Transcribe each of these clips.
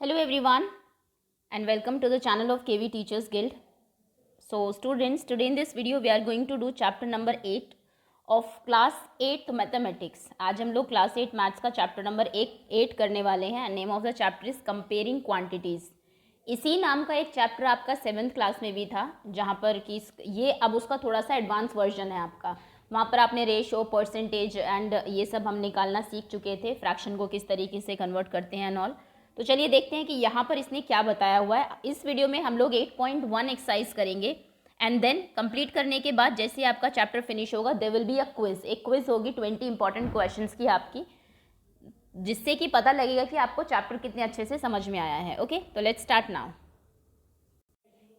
Hello everyone and welcome to the channel of KV Teachers Guild. So students, today in this video we are going to do chapter number 8 of class 8 mathematics. आज हम लोग class 8 maths का chapter number 8 करने वाले हैं. Name of the chapter is comparing quantities. इसी नाम का एक चैप्टर आपका 7th क्लास में भी था, जहाँ पर कि ये अब उसका थोड़ा सा एडवांस वर्जन है आपका. वहाँ पर आपने रेशो, परसेंटेज एंड ये सब हम निकालना सीख चुके थे, फ्रैक्शन को किस तरीके से कन्वर्ट करते हैं एंड ऑल. तो चलिए देखते हैं कि यहाँ पर इसने क्या बताया हुआ है. इस वीडियो में हम लोग 8.1 एक्सरसाइज करेंगे एंड देन कंप्लीट करने के बाद जैसे आपका चैप्टर फिनिश होगा there will be a quiz. एक क्विज होगी 20 इंपॉर्टेंट क्वेश्चंस की आपकी, जिससे कि पता लगेगा कि आपको चैप्टर कितने अच्छे से समझ में आया है. ओके, तो let's start now.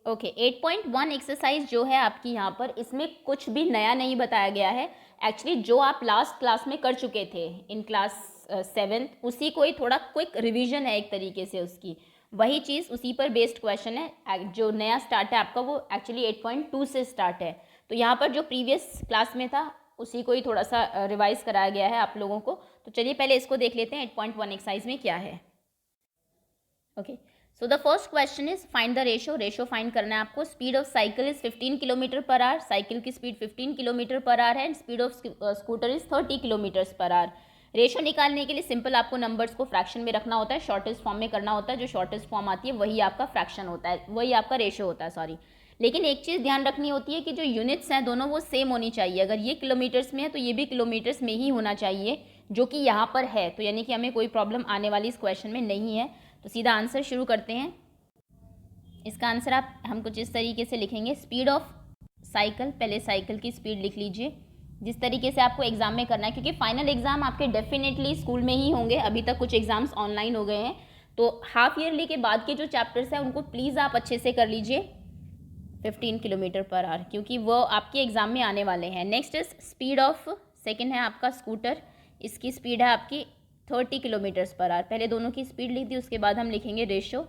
Okay, 8.1 exercise जो है आपकी यहाँ पर, इसमें कुछ भी नया नहीं बताया गया है. एक्चुअली जो आप लास्ट क्लास में कर चुके थे इन क्लास 7th, उसी को ही थोड़ा क्विक रिवीजन है एक तरीके से उसकी. वही चीज़ उसी पर बेस्ड क्वेश्चन है. जो नया स्टार्ट है आपका वो एक्चुअली 8.2 से स्टार्ट है. तो यहाँ पर जो प्रीवियस क्लास में था उसी को ही थोड़ा सा रिवाइज कराया गया है आप लोगों को. तो चलिए पहले इसको देख लेते हैं 8.1 एक्सरसाइज में क्या है. Okay, so the first question is find the ratio. Ratio find करना है आपको. Speed of cycle is 15 kilometre per hour. Cycle की स्पीड 15 किलोमीटर पर आवर है and speed of scooter is 30 kilometres per hour. Ratio निकालने के लिए simple आपको numbers को फ्रैक्शन में रखना होता है, शॉर्टेस्ट फॉर्म में करना होता है. जो शॉर्टेस्ट फॉर्म आती है वही आपका फ्रैक्शन होता है, वही आपका रेशो होता है. सॉरी, लेकिन एक चीज़ ध्यान रखनी होती है कि जो यूनिट्स हैं दोनों वो सेम होनी चाहिए. अगर ये किलोमीटर्स में है तो ये भी किलोमीटर्स में ही होना चाहिए, जो कि यहाँ पर है. तो यानी कि हमें कोई प्रॉब्लम आने वाली इस क्वेश्चन में नहीं है. तो सीधा आंसर शुरू करते हैं. इसका आंसर हम कुछ इस तरीके से लिखेंगे. स्पीड ऑफ साइकिल, पहले साइकिल की स्पीड लिख लीजिए जिस तरीके से आपको एग्जाम में करना है, क्योंकि फाइनल एग्जाम आपके डेफिनेटली स्कूल में ही होंगे. अभी तक कुछ एग्जाम्स ऑनलाइन हो गए हैं, तो हाफ ईयरली के बाद के जो चैप्टर्स हैं उनको प्लीज़ आप अच्छे से कर लीजिए 15 किलोमीटर पर आवर, क्योंकि वो आपके एग्जाम में आने वाले हैं. Next is speed of, second है आपका स्कूटर. इसकी स्पीड है आपकी 30 किलोमीटर्स पर आवर. पहले दोनों की स्पीड लिख दी, उसके बाद हम लिखेंगे ratio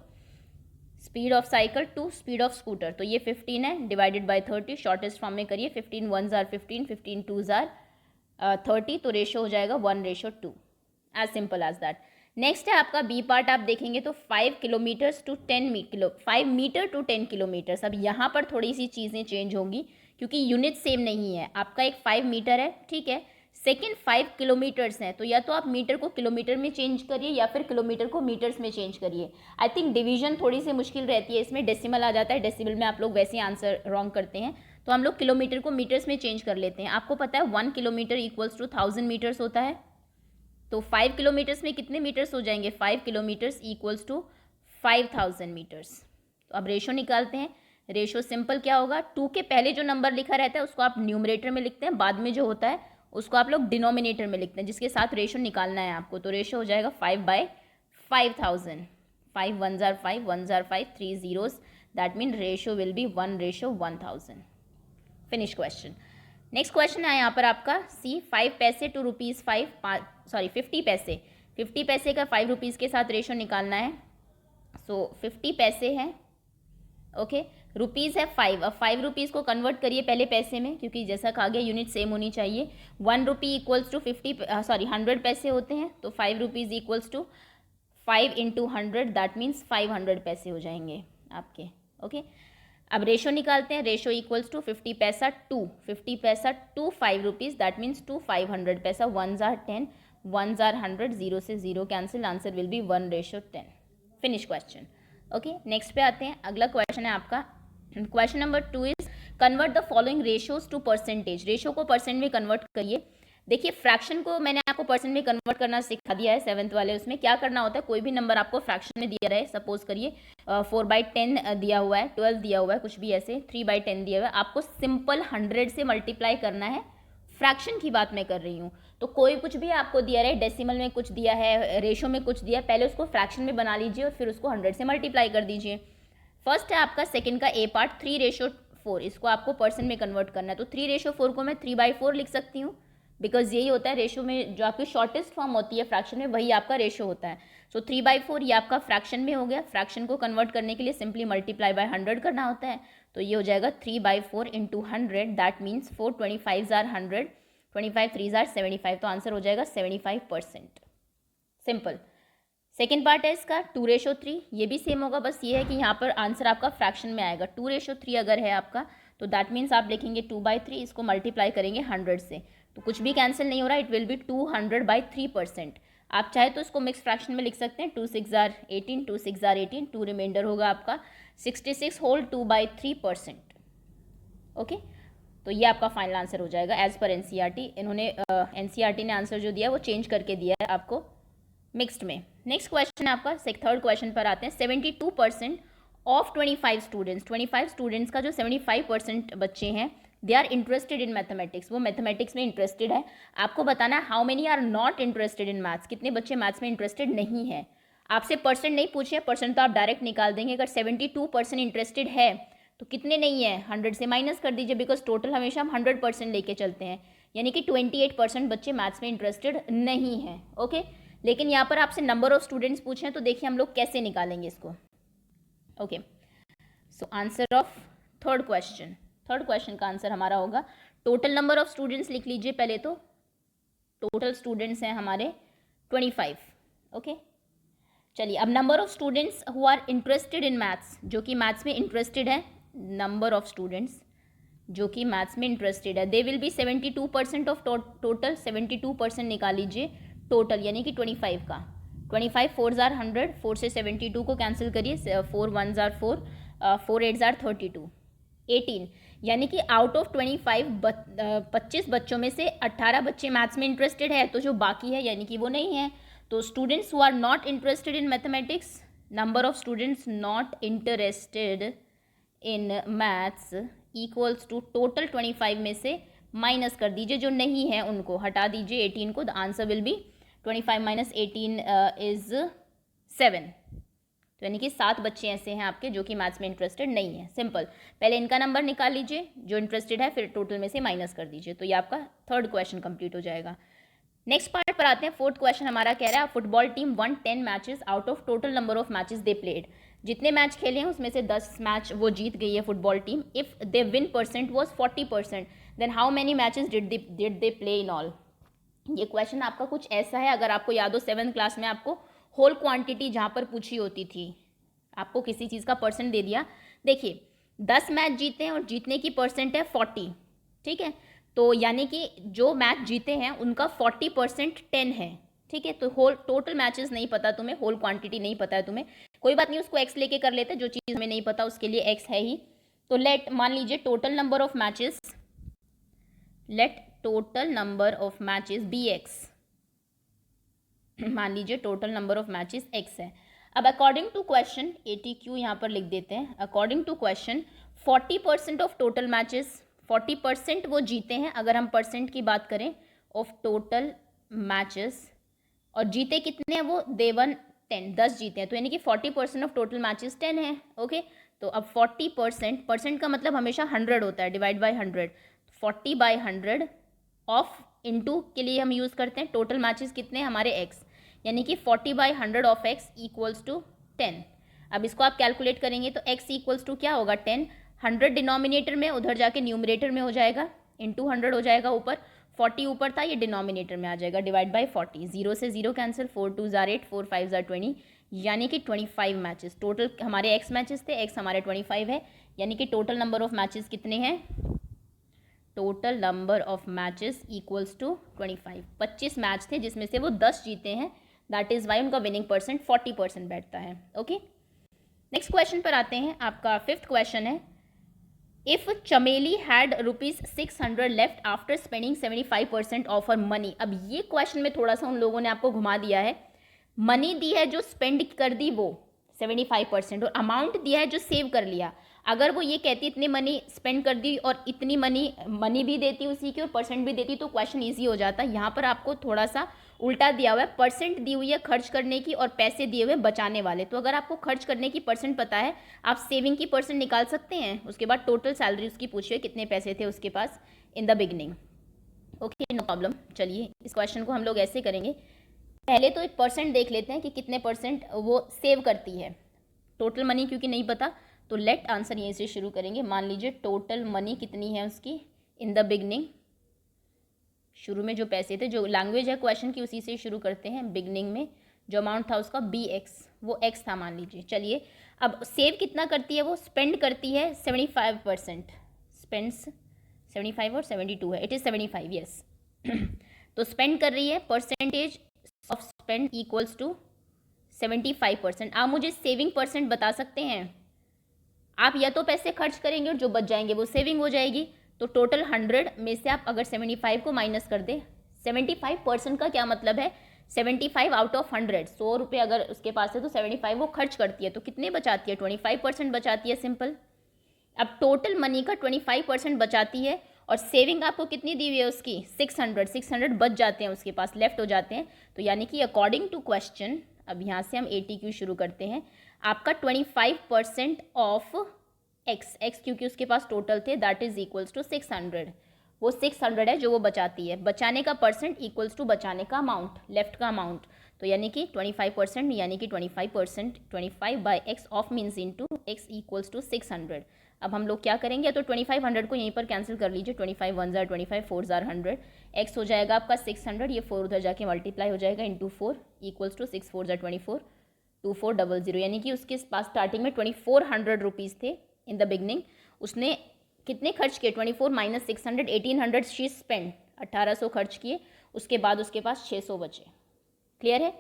speed of cycle to speed of scooter. तो ये 15 है डिवाइडेड बाय 30, शॉर्टेस्ट फॉर्म में करिए. 15 1s आर 15, 15 2s आर 30. तो रेशो हो जाएगा 1:2. As simple as that. Next है आपका बी पार्ट. आप देखेंगे तो 5 kilometres to 5 metre to 10 kilometres. अब यहाँ पर थोड़ी सी चीज़ें चेंज होंगी क्योंकि यूनिट सेम नहीं है. आपका एक 5 मीटर है, ठीक है, सेकेंड 5 किलोमीटर्स हैं. तो या तो आप मीटर को किलोमीटर में चेंज करिए या फिर किलोमीटर को मीटर्स में चेंज करिए. आई थिंक डिवीजन थोड़ी सी मुश्किल रहती है इसमें, डेसिमल आ जाता है. डेसिमल में आप लोग वैसे ही आंसर रॉन्ग करते हैं, तो हम लोग किलोमीटर को मीटर्स में चेंज कर लेते हैं. आपको पता है 1 किलोमीटर इक्वल्स टू 1000 मीटर्स होता है. तो 5 किलोमीटर्स में कितने मीटर्स हो जाएंगे? 5 किलोमीटर्स इक्वल्स टू 5000 मीटर्स. तो अब रेशो निकालते हैं. रेशो सिंपल क्या होगा, 2 के पहले जो नंबर लिखा रहता है उसको आप न्यूमरेटर में लिखते हैं, बाद में जो होता है उसको आप लोग डिनोमिनेटर में लिखते हैं, जिसके साथ रेशो निकालना है आपको. तो रेशो हो जाएगा 5/5000. 5 1s are 5, 1s are 5, 3 zeros. That mean ratio will be 1:1000. Finish question. Next question है यहाँ पर आपका सी. 5 पैसे टू रुपीज़ 50 पैसे. 50 पैसे का 5 रुपीज़ के साथ रेशो निकालना है. सो 50 पैसे हैं, ओके, रुपीज़ है 5. अब 5 रुपीज़ को कन्वर्ट करिए पहले पैसे में, क्योंकि जैसा कहा गया यूनिट सेम होनी चाहिए. 1 रुपी इक्वल्स टू 100 पैसे होते हैं. तो 5 rupees equals to 5 into 100, that means 500 paise हो जाएंगे आपके. ओके, अब रेशो निकालते हैं. Ratio equals to 50 paisa to 5 rupees, that means to 500 paisa. 1s are 10, 1s are 100, 0 से 0 cancel. Answer will be 1:10. Finish question. Okay, next पे आते हैं. अगला क्वेश्चन है आपका question number 2 is convert the following ratios to percentage. Ratio को percent में convert करिए. देखिए, फ्रैक्शन को मैंने आपको परसेंट में कन्वर्ट करना सिखा दिया है 7th वाले. उसमें क्या करना होता है, कोई भी नंबर आपको फ्रैक्शन में दिया रहे, सपोज करिए 4/10 दिया हुआ है, 12 दिया हुआ है, कुछ भी ऐसे 3/10 दिया हुआ है, आपको सिंपल 100 से मल्टीप्लाई करना है. फ्रैक्शन की बात मैं कर रही हूँ. तो कोई कुछ भी आपको दिया रहे, डेसिमल में कुछ दिया है, रेशो में कुछ दिया है, पहले उसको फ्रैक्शन में बना लीजिए और फिर उसको 100 से मल्टीप्लाई कर दीजिए. फर्स्ट है आपका सेकंड का ए पार्ट 3:4. इसको आपको परसेंट में कन्वर्ट करना है. तो 3:4 को मैं 3/4 लिख सकती हूँ, बिकॉज यही होता है रेशो में, जो आपकी शॉर्टेस्ट फॉर्म होती है फ्रैक्शन में, वही आपका रेशो होता है. सो 3/4 ये आपका फ्रैक्शन में हो गया. फ्रैक्शन को कन्वर्ट करने के लिए सिंपली मल्टीप्लाई बाय 100 करना होता है. तो ये हो जाएगा 3/4 into 100, that means 4 25s are 100, 25 3s are 75. तो आंसर हो जाएगा 75%. सिंपल. सेकेंड पार्ट है इसका 2:3, ये भी सेम होगा, बस ये है कि यहाँ पर आंसर आपका फ्रैक्शन में आएगा। 2:3 अगर है आपका तो दैट मीन्स आप लिखेंगे 2/3, इसको मल्टीप्लाई करेंगे 100 से, तो कुछ भी कैंसिल नहीं हो रहा, इट विल बी 200/3%। आप चाहे तो इसको मिक्स फ्रैक्शन में लिख सकते हैं, 2 6 जार 18, 2 6 जार 18, 2 रिमाइंडर होगा आपका 66 होल 2/3%। ओके, तो ये आपका फाइनल आंसर हो जाएगा एज पर एनसीईआरटी। इन्होंने एनसीईआरटी ने आंसर जो दिया है वो चेंज करके दिया है आपको मिक्स्ड में। नेक्स्ट क्वेश्चन है आपका थर्ड क्वेश्चन पर आते हैं। 72% ऑफ 25 स्टूडेंट्स, 25 स्टूडेंट्स का जो 75% बच्चे हैं they are interested in mathematics, वो मैथमेटिक्स में इंटरेस्टेड है। आपको बताना है how many are not interested in maths, कितने बच्चे मैथ्स में इंटरेस्टेड नहीं है। आपसे परसेंट नहीं पूछे, परसेंट तो आप डायरेक्ट निकाल देंगे। अगर 72% इंटरेस्टेड है तो कितने नहीं है, 100 से माइनस कर दीजिए, बिकॉज टोटल हमेशा हम 100% लेके चलते हैं, यानी कि 28% बच्चे मैथ्स में इंटरेस्टेड नहीं हैं। ओके, लेकिन यहाँ पर आपसे नंबर ऑफ स्टूडेंट्स पूछे हैं, तो देखिए हम लोग कैसे निकालेंगे इसको। Okay, so answer of third question का आंसर हमारा होगा टोटल नंबर ऑफ स्टूडेंट्स लिख लीजिए पहले तो। टोटल स्टूडेंट्स हैं हमारे 25। ओके, चलिए अब number of students who are interested in maths, जो कि मैथ्स में इंटरेस्टेड है, नंबर ऑफ स्टूडेंट्स जो कि मैथ्स में इंटरेस्टेड है, they will be 72% of total. 72% निकाल लीजिए टोटल, यानी कि 25 का। 25 4 जार 100, 4 से 72 को कैंसिल करिए, 4 1 जार 4, 4 8 जार 32, 18, यानी कि आउट ऑफ 25 बच्चों में से 18 बच्चे मैथ्स में इंटरेस्टेड है, तो जो बाकी है यानी कि वो नहीं है। तो students who are not interested in mathematics, number of students not interested in maths equals to total 25 में से माइनस कर दीजिए, जो नहीं है उनको हटा दीजिए 18 को। The answer will B 25 minus 18 is 7, तो यानी कि 7 बच्चे ऐसे हैं आपके जो कि मैथ्स में इंटरेस्टेड नहीं है। सिंपल, पहले इनका नंबर निकाल लीजिए जो इंटरेस्टेड है, फिर टोटल में से माइनस कर दीजिए, तो ये आपका थर्ड क्वेश्चन कंप्लीट हो जाएगा। नेक्स्ट पार्ट पर आते हैं। फोर्थ क्वेश्चन हमारा कह रहा है football team one 10 matches out of total number of matches they played, जितने मैच खेले हैं उसमें से 10 मैच वो जीत गई है football team. If they win percent was 40%, then how many matches did they play in all. ये क्वेश्चन आपका कुछ ऐसा है, अगर आपको याद हो 7th क्लास में आपको होल क्वांटिटी जहाँ पर पूछी होती थी, आपको किसी चीज़ का परसेंट दे दिया। देखिए 10 मैच जीते हैं और जीतने की परसेंट है 40, ठीक है, तो यानी कि जो मैच जीते हैं उनका 40% 10 है, ठीक है। तो होल टोटल मैचेस नहीं पता तुम्हें, होल क्वांटिटी नहीं पता है तुम्हें, कोई बात नहीं, उसको एक्स लेके कर लेते, जो चीज़ हमें नहीं पता उसके लिए एक्स है ही। तो लेट मान लीजिए total number of matches, let total number of matches be X, मान लीजिए total number of matches X है। अब अकॉर्डिंग टू क्वेश्चन ATQ यहाँ पर लिख देते हैं, according to question 40% of total matches, 40% वो जीते हैं अगर हम परसेंट की बात करें ऑफ टोटल मैचेस, और जीते कितने हैं वो, दे वन 10 जीते हैं, तो यानी कि 40% ऑफ टोटल मैचेस 10 है। ओके, तो अब 40%, परसेंट का मतलब हमेशा 100 होता है, डिवाइड बाय 100, 40/100 ऑफ इनटू के लिए हम यूज़ करते हैं टोटल मैचेस कितने हमारे x, यानी कि 40/100 ऑफ x इक्वल्स टू 10। अब इसको आप कैलकुलेट करेंगे तो x इक्वल्स टू क्या होगा 10, 100 डिनोमिनेटर में, उधर जाके न्यूमरेटर में हो जाएगा, इंटू 100 हो जाएगा ऊपर, 40 ऊपर था, ये डिनोमिनेटर में आ जाएगा, डिवाइड बाय 40, 0 से 0 कैंसिल, 4 2 जार 8, 4 5 जार 20, यानी कि 25 मैचेस टोटल हमारे x मैचेस थे, x हमारे 25 है, यानी कि टोटल नंबर ऑफ मैचेस कितने हैं, total number of matches equals to 25। 25 match थे जिसमें से वो 10 जीते हैं, दैट इज़ वाई उनका विनिंग परसेंट 40% बैठता है। ओके, नेक्स्ट क्वेश्चन पर आते हैं। आपका 5th क्वेश्चन है, इफ़ चमेली had ₹600 left after spending 75% of her money. अब ये क्वेश्चन में थोड़ा सा उन लोगों ने आपको घुमा दिया है, मनी दी है जो स्पेंड कर दी वो 75%, और अमाउंट दिया है जो सेव कर लिया। अगर वो ये कहती इतने मनी स्पेंड कर दी और इतनी मनी भी देती उसी की और परसेंट भी देती, तो क्वेश्चन इजी हो जाता। यहाँ पर आपको थोड़ा सा उल्टा दिया हुआ है, परसेंट दी हुई है खर्च करने की और पैसे दिए हुए बचाने वाले। तो अगर आपको खर्च करने की परसेंट पता है, आप सेविंग की परसेंट निकाल सकते हैं, उसके बाद टोटल सैलरी उसकी पूछिए कितने पैसे थे उसके पास in the beginning. Okay, no problem. चलिए इस क्वेश्चन को हम लोग ऐसे करेंगे, पहले तो एक परसेंट देख लेते हैं कि कितने परसेंट वो सेव करती है। टोटल मनी क्योंकि नहीं पता, तो लेट आंसर यहीं से शुरू करेंगे। मान लीजिए टोटल मनी कितनी है उसकी इन द बिगनिंग, शुरू में जो पैसे थे, जो लैंग्वेज है क्वेश्चन की उसी से शुरू करते हैं बिगनिंग में, जो अमाउंट था उसका BX, वो X था मान लीजिए। चलिए अब सेव कितना करती है वो, स्पेंड करती है 75%, स्पेंड्स 75 और 72 है, इट इज़ 75 यस। तो स्पेंड कर रही है, percentage of spend equals to 75%। आप मुझे सेविंग परसेंट बता सकते हैं? आप या तो पैसे खर्च करेंगे और जो बच जाएंगे वो सेविंग हो जाएगी। तो टोटल 100 में से आप अगर 75 को माइनस कर दें, 75% का क्या मतलब है, 75 आउट ऑफ 100, 100 रुपये अगर उसके पास है तो 75 वो खर्च करती है, तो कितने बचाती है, 25% बचाती है, सिंपल। अब टोटल मनी का 25% बचाती है और सेविंग आपको कितनी दी हुई है उसकी, 600 बच जाते हैं उसके पास, लेफ्ट हो जाते हैं। तो यानी कि अकॉर्डिंग टू क्वेश्चन, अब यहाँ से हम ATQ शुरू करते हैं, आपका 25% ऑफ एक्स क्योंकि उसके पास टोटल थे, दैट इज इक्वल्स टू 600। वो 600 है जो वो बचाती है, बचाने का परसेंट इक्वल्स टू बचाने का अमाउंट, लेफ्ट का अमाउंट। तो यानी कि 25% यानी कि 25%, 25/x of means into x equals to 600। अब हम लोग क्या करेंगे, तो 2500 को यहीं पर कैंसिल कर लीजिए, 25 1 जार 25, 4 जार 100, x हो जाएगा आपका 600, ये 4 उधर जाके मल्टीप्लाई हो जाएगा इंटू 4 इक्वल्स टू 6 4 जार 24, 2400, यानी कि उसके पास स्टार्टिंग में 2400 रुपीज़ थे इन द बिगनिंग। उसने कितने खर्च किए, 24 माइनस 600, 1800 शी स्पेंड, 1800 खर्च किए, उसके बाद उसके पास 600 बचे। क्लियर है?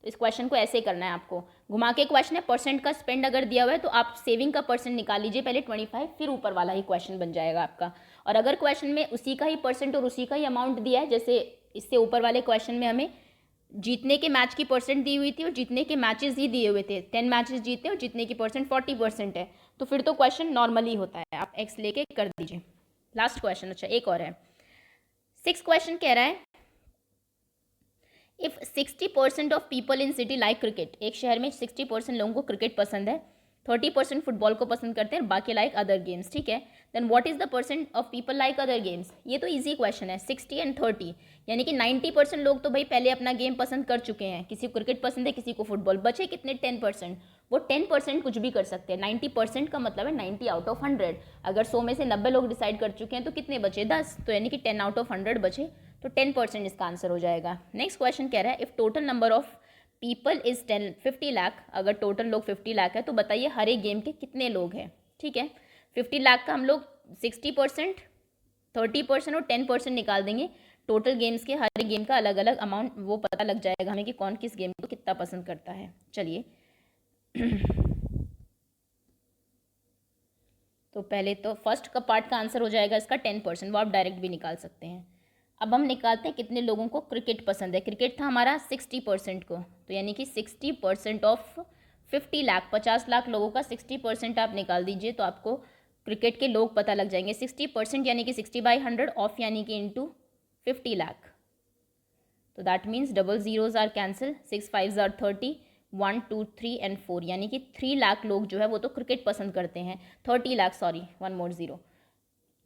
तो इस क्वेश्चन को ऐसे करना है आपको, घुमा के क्वेश्चन है, परसेंट का स्पेंड अगर दिया हुआ है तो आप सेविंग का परसेंट निकाल लीजिए पहले 25, फिर ऊपर वाला ही क्वेश्चन बन जाएगा आपका। और अगर क्वेश्चन में उसी का ही परसेंट और उसी का ही अमाउंट दिया है, जैसे इससे ऊपर वाले क्वेश्चन में हमें जीतने के मैच की परसेंट दी हुई थी और जीतने के मैचेस ही दिए हुए थे, 10 मैचेस जीते और जीतने की परसेंट 40% है, तो फिर तो क्वेश्चन नॉर्मली होता है, आप एक्स लेके कर दीजिए। लास्ट क्वेश्चन, अच्छा एक और है, 6 क्वेश्चन कह रहा है, if 60% of people in city like cricket, एक शहर में 60% लोगों को क्रिकेट पसंद है, 30% फुटबॉल को पसंद करते हैं, बाकी लाइक अदर गेम्स, ठीक है, then what is the percent of people like other games. ये तो इजी क्वेश्चन है, 60 एंड 30, यानी कि 90% लोग तो भाई पहले अपना गेम पसंद कर चुके हैं, किसी को क्रिकेट पसंद है, किसी को फुटबॉल, बचे कितने 10%, वो 10% कुछ भी कर सकते हैं, 90% का मतलब है 90 आउट ऑफ 100, अगर 100 में से 90 लोग डिसाइड कर चुके हैं तो कितने बचे, 10, तो यानी कि 10 आउट ऑफ 100 बचे, तो 10% इसका आंसर हो जाएगा। नेक्स्ट क्वेश्चन कह रहा है, if total number of people is 50 lakh, अगर टोटल लोग 50 लाख है तो बताइए हर एक गेम के कितने लोग हैं, ठीक है। 50 लाख का हम लोग 60%, 30% और 10% निकाल देंगे, टोटल गेम्स के हर एक गेम का अलग अलग अमाउंट वो पता लग जाएगा हमें कि कौन किस गेम को कितना पसंद करता है। चलिए तो पहले तो फर्स्ट का पार्ट का आंसर हो जाएगा इसका 10%, वो आप डायरेक्ट भी निकाल सकते हैं। अब हम निकालते हैं कितने लोगों को क्रिकेट पसंद है, क्रिकेट था हमारा 60% को, तो यानी कि 60% ऑफ 50 लाख, 50 लाख लोगों का 60% आप निकाल दीजिए तो आपको क्रिकेट के लोग पता लग जाएंगे। 60% यानी कि 60/100 ऑफ यानी कि इंटू 50 लाख, तो that means double zeros are cancel, 6 5 are 30, 1 2 3 and 4, यानी कि 3 लाख लोग जो है वो तो क्रिकेट पसंद करते हैं, 30 लाख, सॉरी 1 मोर जीरो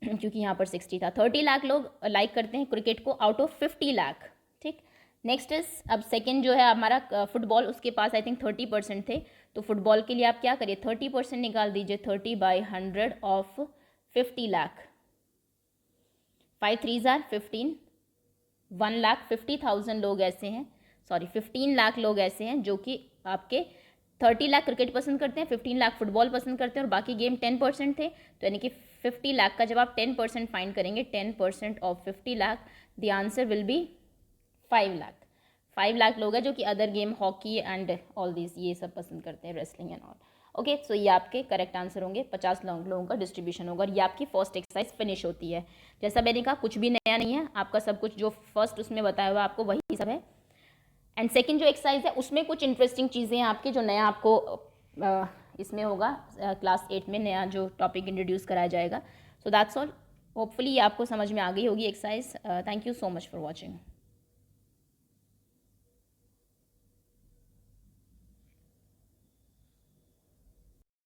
क्योंकि यहाँ पर 60 था, 30 लाख लोग लाइक करते हैं क्रिकेट को आउट ऑफ 50 लाख, ठीक। नेक्स्ट इज, अब सेकंड जो है हमारा फुटबॉल, उसके पास आई थिंक 30% थे, तो फुटबॉल के लिए आप क्या करिए 30% निकाल दीजिए, 30/100 ऑफ 50 लाख, 5 3 आर 15, 1,50,000 लोग ऐसे हैं, सॉरी 15 लाख लोग ऐसे हैं जो कि आपके 30 लाख क्रिकेट पसंद करते हैं, 15 लाख फुटबॉल पसंद करते हैं और बाकी गेम 10% थे, तो यानी कि 50 लाख का जब आप 10% फाइंड करेंगे, 10% of 50 lakh, the answer will B 5 lakh. 5 lakh लोग हैं जो कि other game hockey and all this ये सब पसंद करते हैं, रेसलिंग एंड ऑल। ओके, सो ये आपके करेक्ट आंसर होंगे, 50 लोगों का डिस्ट्रीब्यूशन होगा और ये आपकी फर्स्ट एक्सरसाइज फिनिश होती है। जैसा मैंने कहा कुछ भी नया नहीं है, आपका सब कुछ जो फर्स्ट उसमें बताया हुआ आपको वही सब है। एंड सेकंड जो एक्सरसाइज है उसमें कुछ इंटरेस्टिंग चीज़ें हैं आपकी, जो नया आपको इसमें होगा, क्लास 8 में नया जो टॉपिक इंट्रोड्यूस कराया जाएगा। सो दैट्स ऑल, होपफुली ये आपको समझ में आ गई होगी exercise. Thank you so much for watching.